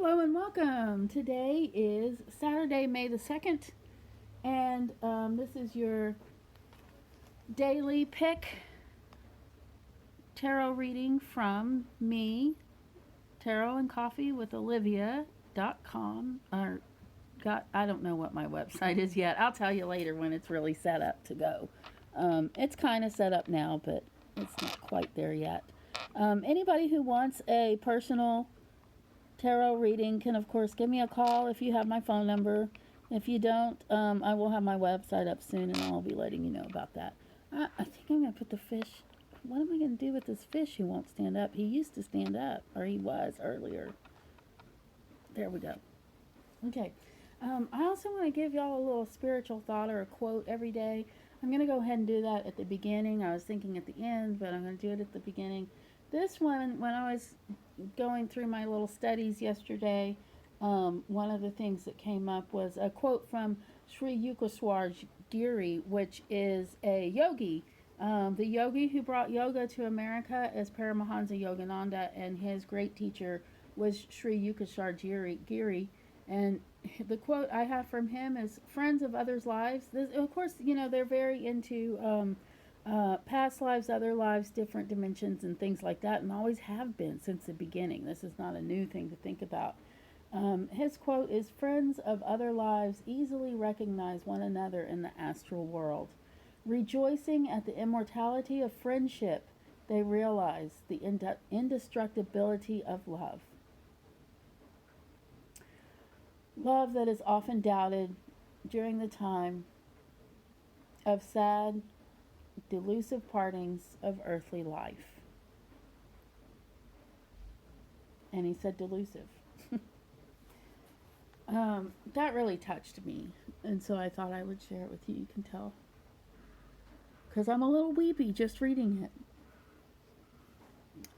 Hello and welcome. Today is Saturday, May the 2nd, and this is your daily pick tarot reading from me, Tarot and Coffee with Olivia.com. I don't know what my website is yet. I'll tell you later when it's really set up to go. It's kind of set up now, but it's not quite there yet. Anybody who wants a personal tarot reading can, of course, give me a call if you have my phone number. If you don't, I will have my website up soon, and I'll be letting you know about that. I think I'm going to put the fish... What am I going to do with this fish who won't stand up? He used to stand up, or he was earlier. There we go. Okay. I also want to give y'all a little spiritual thought or a quote every day. I'm going to go ahead and do that at the beginning. I was thinking at the end, but I'm going to do it at the beginning. This one, when I was going through my little studies yesterday, one of the things that came up was a quote from Sri Yukteswar Giri, which is a yogi. The yogi who brought yoga to America is Paramahansa Yogananda, and his great teacher was Sri Yukteswar Giri. And the quote I have from him is, "Friends of others' lives." This, of course, they're very into past lives, other lives, different dimensions, and things like that, and always have been since the beginning. This is not a new thing to think about. His quote is, "Friends of other lives easily recognize one another in the astral world. Rejoicing at the immortality of friendship, they realize the indestructibility of love. Love that is often doubted during the time of sad, delusive partings of earthly life." And he said delusive. That really touched me, and so I thought I would share it with you. You can tell, because I'm a little weepy just reading it.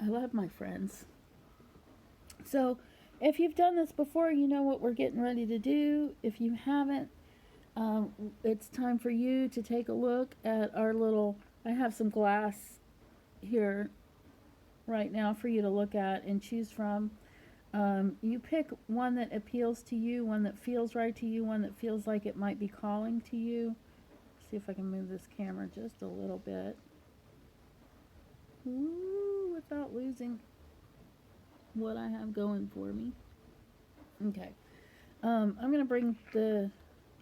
I love my friends. So if you've done this before, you know what we're getting ready to do. If you haven't, it's time for you to take a look at our little... I have some glass here right now for you to look at and choose from. You pick one that appeals to you, one that feels right to you, one that feels like it might be calling to you. See if I can move this camera just a little bit. Ooh, without losing what I have going for me. Okay. I'm going to bring the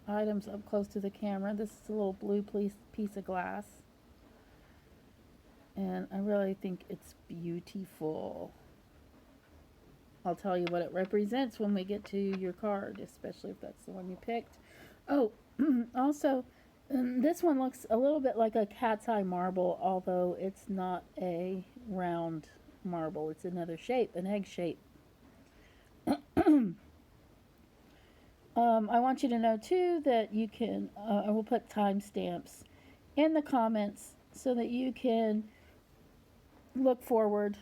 items up close to the camera. This is a little blue piece of glass. And I really think it's beautiful. I'll tell you what it represents when we get to your card, especially if that's the one you picked. Oh, also, this one looks a little bit like a cat's eye marble, although it's not a round marble. It's another shape, an egg shape. I want you to know, too, that you can... I will put timestamps in the comments so that you can look forward,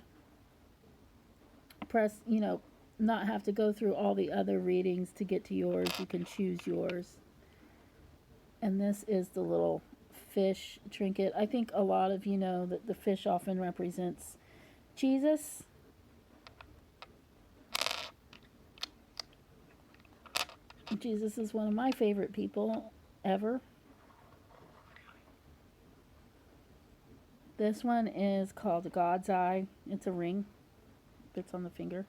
press, not have to go through all the other readings to get to yours. You can choose yours. And this is the little fish trinket. I think a lot of you know that the fish often represents Jesus. Jesus is one of my favorite people ever. This one is called God's Eye. It's a ring. Fits on the finger.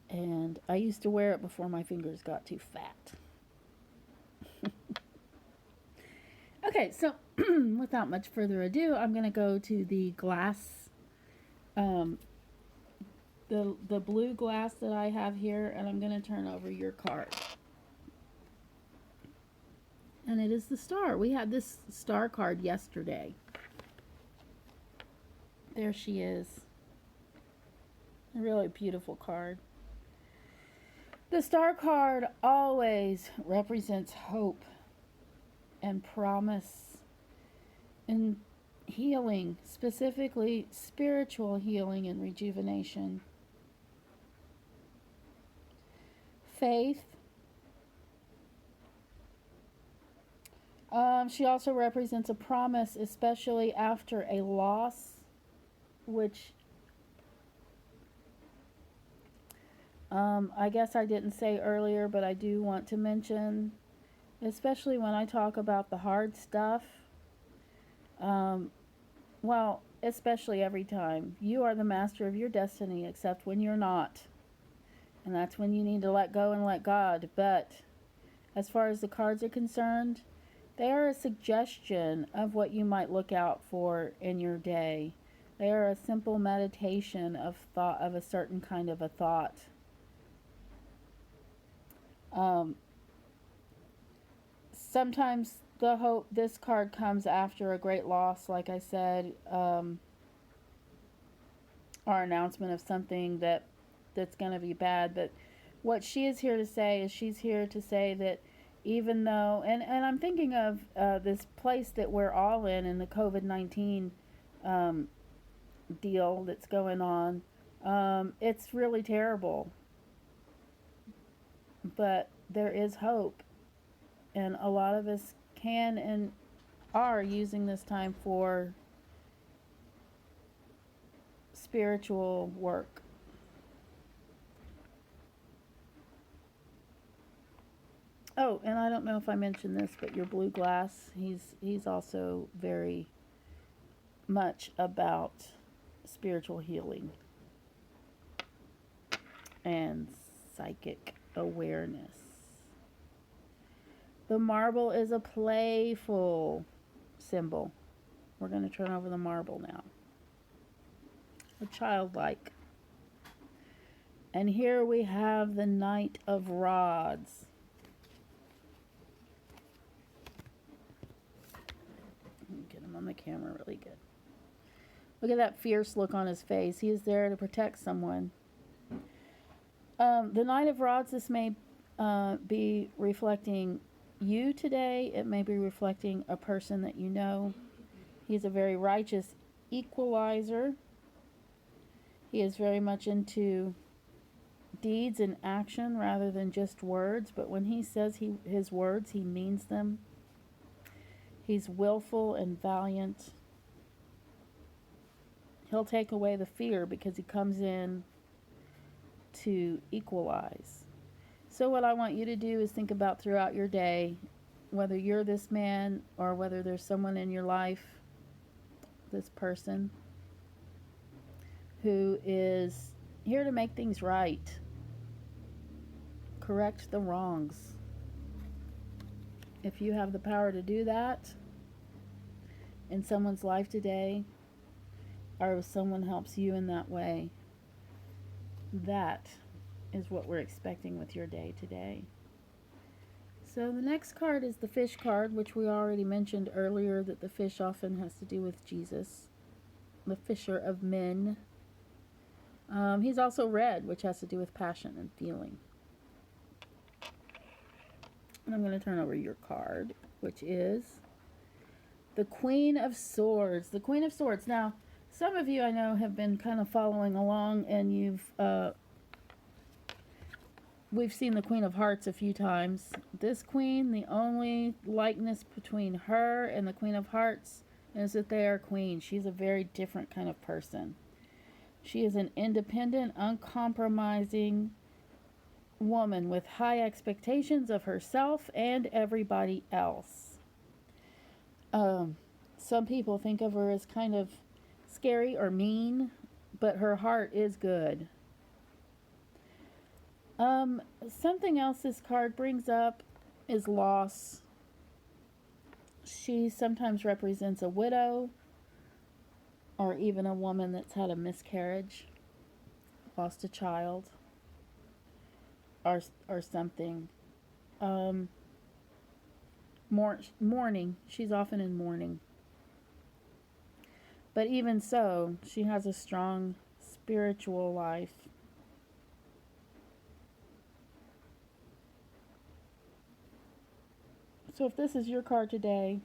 And I used to wear it before my fingers got too fat. Okay, so without much further ado, I'm going to go to the glass, the blue glass that I have here, and I'm going to turn over your card. And it is the star. We had this star card yesterday. There she is. A really beautiful card. The star card always represents hope and promise and healing, specifically spiritual healing and rejuvenation. Faith. She also represents a promise, especially after a loss, which I guess I didn't say earlier, but I do want to mention, especially when I talk about the hard stuff, um, well, especially every time, you are the master of your destiny, except when you're not. And that's when you need to let go and let God. But as far as the cards are concerned, they are a suggestion of what you might look out for in your day. They are a simple meditation of thought, of a certain kind of a thought. Um, Sometimes the hope, this card comes after a great loss, like I said, or announcement of something that's going to be bad. But what she is here to say is, she's here to say that even though, and I'm thinking of this place that we're all in the COVID-19 um, deal that's going on. It's really terrible, but there is hope, and a lot of us can and are using this time for spiritual work. Oh, and I don't know if I mentioned this, but your blue glass, he's also very much about spiritual healing and psychic awareness. The marble is a playful symbol. We're going to turn over the marble now. A childlike. And here we have the Knight of Rods. Get him on the camera really good. Look at that fierce look on his face. He is there to protect someone. The Knight of Rods, this may be reflecting you today. It may be reflecting a person that you know. He's a very righteous equalizer. He is very much into deeds and action rather than just words. But when he says his words, he means them. He's willful and valiant. He'll take away the fear because he comes in to equalize. So what I want you to do is think about throughout your day, whether you're this man or whether there's someone in your life, this person, who is here to make things right, correct the wrongs. If you have the power to do that in someone's life today, or if someone helps you in that way, that is what we're expecting with your day today. So the next card is the fish card, which we already mentioned earlier, that the fish often has to do with Jesus, the fisher of men. He's also red, which has to do with passion and feeling. And I'm going to turn over your card, which is the Queen of Swords. The Queen of Swords. Now, some of you I know have been kind of following along, and we've seen the Queen of Hearts a few times. This queen, the only likeness between her and the Queen of Hearts is that they are queens. She's a very different kind of person. She is an independent, uncompromising woman with high expectations of herself and everybody else. Some people think of her as kind of scary or mean, but her heart is good. Something else this card brings up is loss. She sometimes represents a widow or even a woman that's had a miscarriage, lost a child, or something. Mourning. She's often in mourning. But even so, she has a strong spiritual life. So if this is your card today,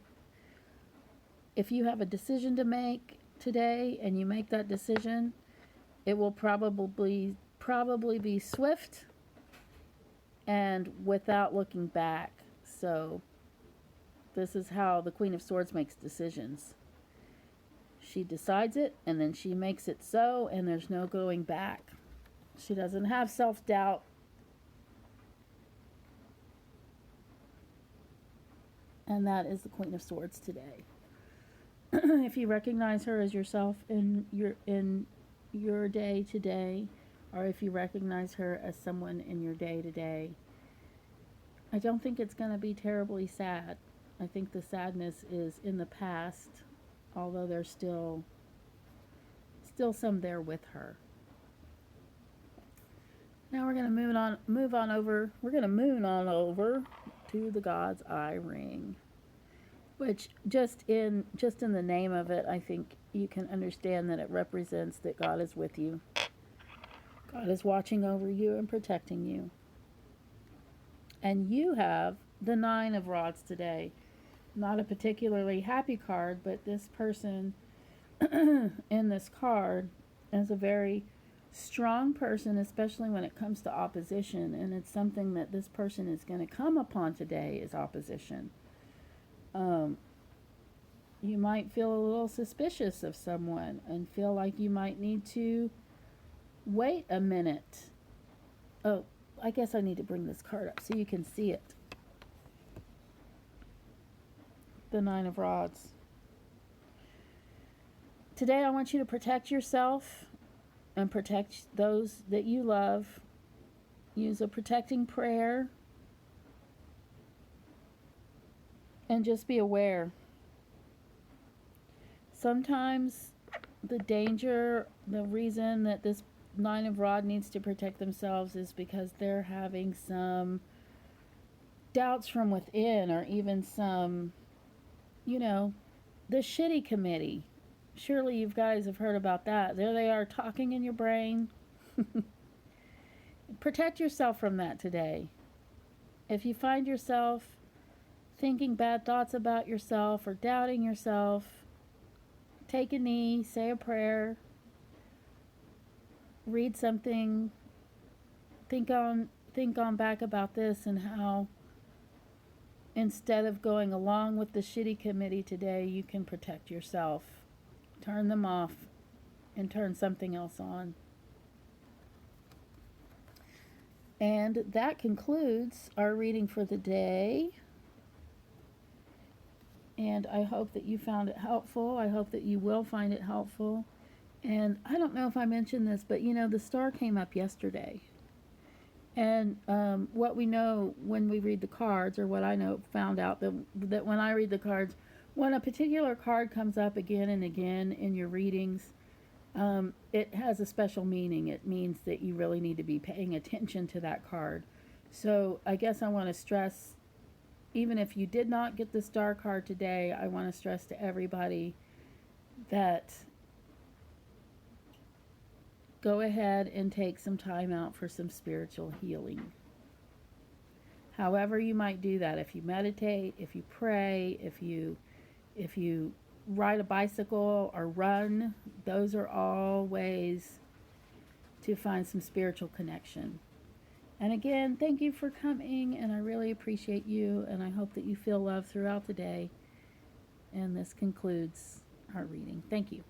if you have a decision to make today and you make that decision, it will probably be swift and without looking back. So this is how the Queen of Swords makes decisions. She decides it and then she makes it so, and there's no going back. She doesn't have self-doubt. And that is the Queen of Swords today. If you recognize her as yourself in your day to day, or if you recognize her as someone in your day to day, I don't think it's going to be terribly sad. I think the sadness is in the past, although there's still some there with her. Now we're going to move on over. We're going to moon on over to the God's Eye ring, which just in the name of it, I think you can understand that it represents that God is with you. God is watching over you and protecting you. And you have the 9 of Rods today. Not a particularly happy card, but this person in this card is a very strong person, especially when it comes to opposition. And it's something that this person is going to come upon today is opposition. You might feel a little suspicious of someone and feel like you might need to wait a minute. Oh, I guess I need to bring this card up so you can see it. The 9 of Rods. Today I want you to protect yourself and protect those that you love. Use a protecting prayer. And just be aware. Sometimes the danger, the reason that this 9 of Rod needs to protect themselves is because they're having some doubts from within, or even some, the shitty committee. Surely you guys have heard about that. There they are talking in your brain. Protect yourself from that today. If you find yourself thinking bad thoughts about yourself or doubting yourself, take a knee, say a prayer, read something, think on back about this and how instead of going along with the shitty committee today, you can protect yourself. Turn them off and turn something else on. And that concludes our reading for the day. And I hope that you found it helpful. I hope that you will find it helpful. And I don't know if I mentioned this, but the star came up yesterday. And what we know when we read the cards, or what I found out, that when I read the cards, when a particular card comes up again and again in your readings, it has a special meaning. It means that you really need to be paying attention to that card. So I guess I want to stress, even if you did not get the star card today, I want to stress to everybody that go ahead and take some time out for some spiritual healing. However you might do that, if you meditate, if you pray, if you ride a bicycle or run, those are all ways to find some spiritual connection. And again, thank you for coming, and I really appreciate you, and I hope that you feel love throughout the day. And this concludes our reading. Thank you.